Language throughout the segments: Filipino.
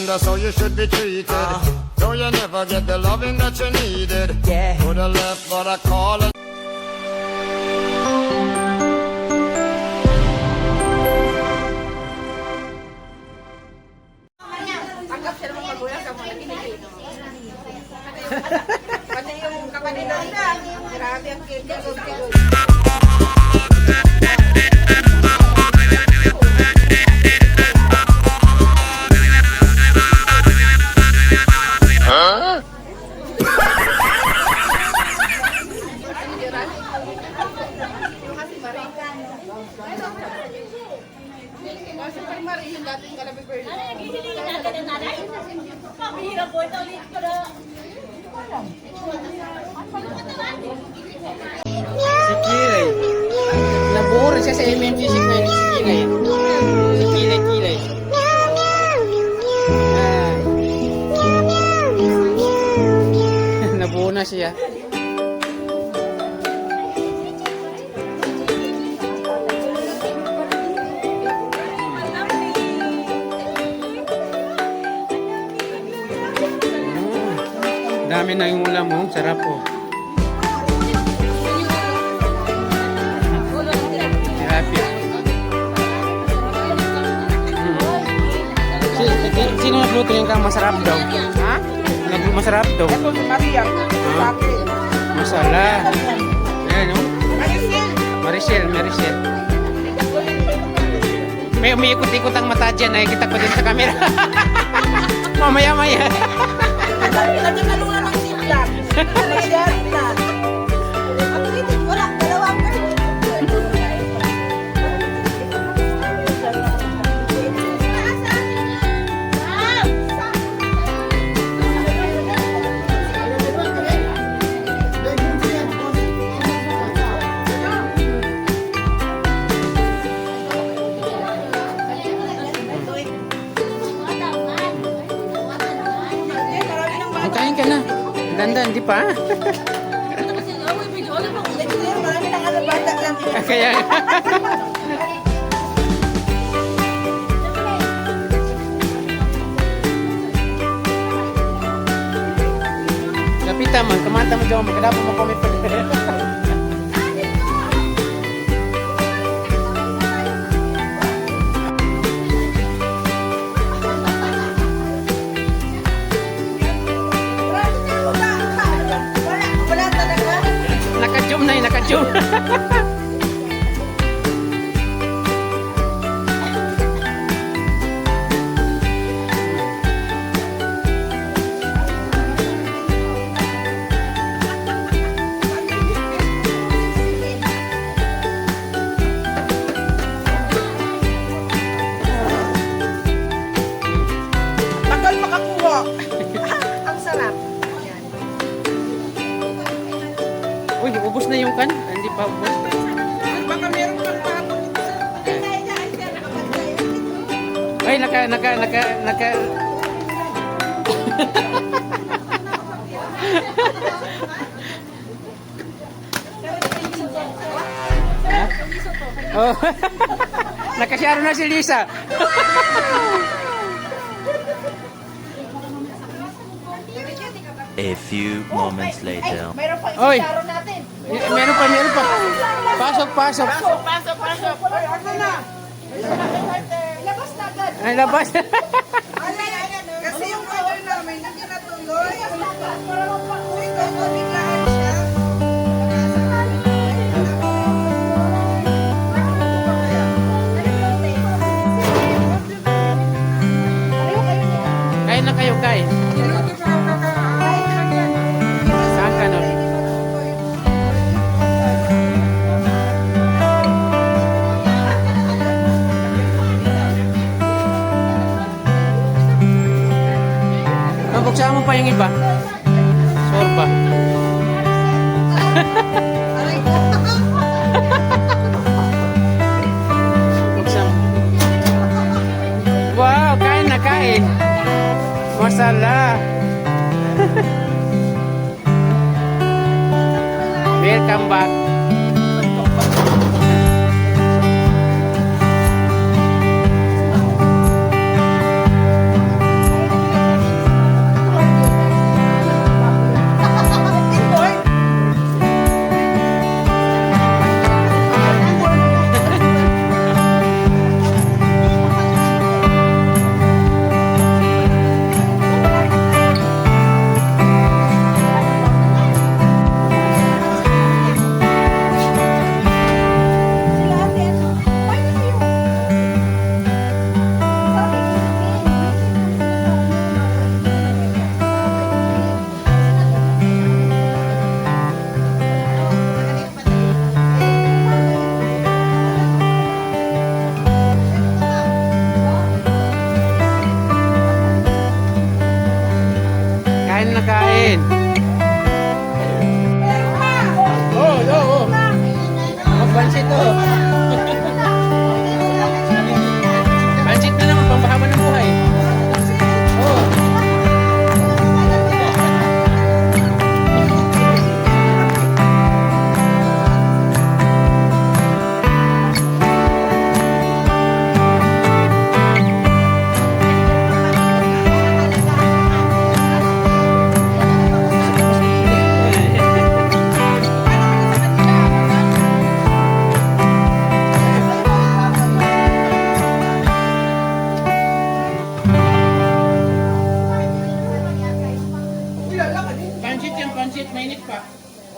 that's how you should be treated. So you never get the loving that you needed. To the left, but I call it. Pati yung kapatid nila, grabe ang kikigog-kigog. Kasi pag Marie, yung dating kalabi ko yun. Gigilingin natin ang nanay. Pamihirap po ito ulit ko na. Si Kilay. Nabuo siya sa MMG si Kilay. Si Kilay. Nabuo na siya. Dami na yung ulam mo. Sarap po. Happy. Sino nagluto yung kang masarap daw? Ha? Masarap daw? Ito si Maria. Masala. Ayan o. Maricel. May umiikot-ikot ang mata dyan. Nakikita ko din sa camera. Mamaya-maya. Lagi na luna ng siplan. Nagyari na. Ang titig, wala. Dalawang Kain ka na. Dandan, di pa. marami ng alabata lang. Kaya. Kapita man, kamata mo dyan. Magkadapo mo kami pa. Wala talaga. Naka-zoom na yun, naka-zoom. Tagal makakuha. Ang sarap. Uy, ubos na yung kan. Hindi pa ubos. Baka meron pang pagod. Ay, naka. Ha? Oh. Nakasyaro na si Lisa. A few moments later. Meron pang Oy. isaro natin. Meron pa. Pasok. Pasok. Ay, ano na? Ilabas na agad. Ay, labas. Kasi yung order namin, hindi natuloy. So, ito, biglaan siya. Kain na kayo, kain. Saan ka nun? Buksan mo pa yung iba. Sorba. Buksan. Wow, kain na kain. Masala. Welcome back.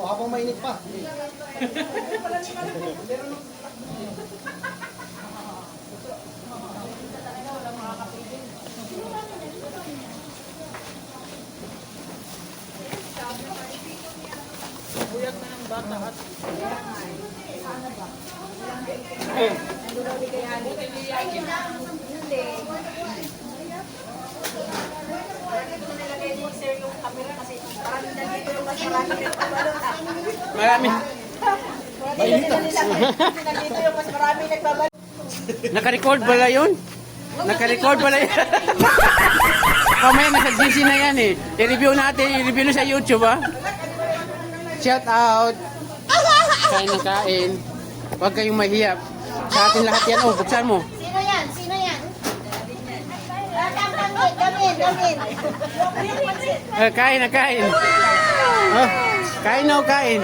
O, habang mainit pa. Buyag na ng bata at... Marami. Nandito yung mas marami nagbabalik. Naka-record pala yun? Naka-record pala yun? Mamaya nasa GC na yan eh. I-review natin, i-review na sa YouTube ha. Shout out. Kain na kain. Huwag kayong mahiyap. Sa atin lahat yan. Oh, buksan mo. Sino yan? Sino yan? Gamin. Kain na kain. Oh, kain na kain.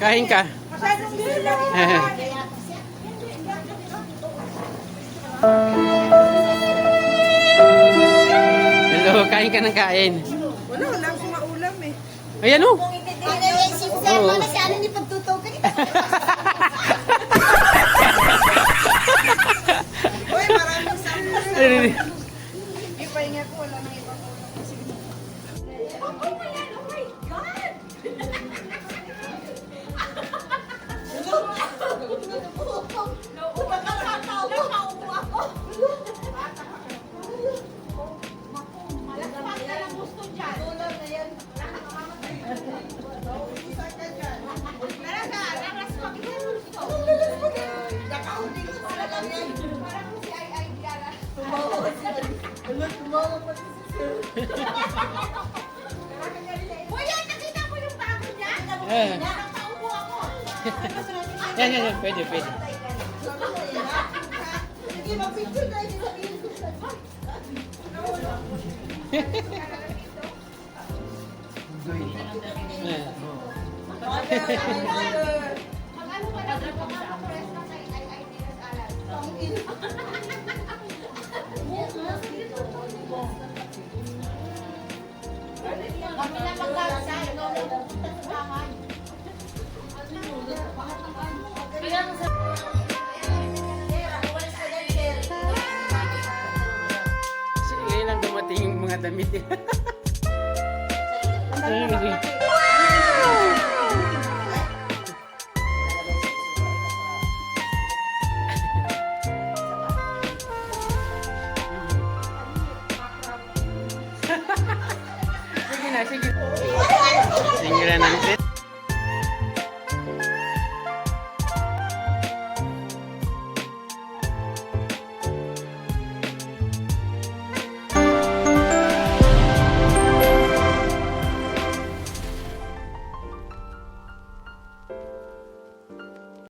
Kain ka. Hello, kain ka ng kain. Wala akong maulam eh. Ayan oh. Ano yung sipsel? Mana si ano ni pagtutukan? Uy, maraming sample. Ipahinga ko, wala nang ibang ulam. Sige. Oh my God! Kuya, nakita mo yung bago niya? Nakaupo ako. Yan. Pwede. Sige, mag-picture tayo sa video. Mag-ano ka na? Magkakapress na kay ay Tinas Alan. Kami na magkakasa. Ikaw na pupunta sa bahay. Ngayon lang dumating yung mga damit eh. Sige na. Sige na ng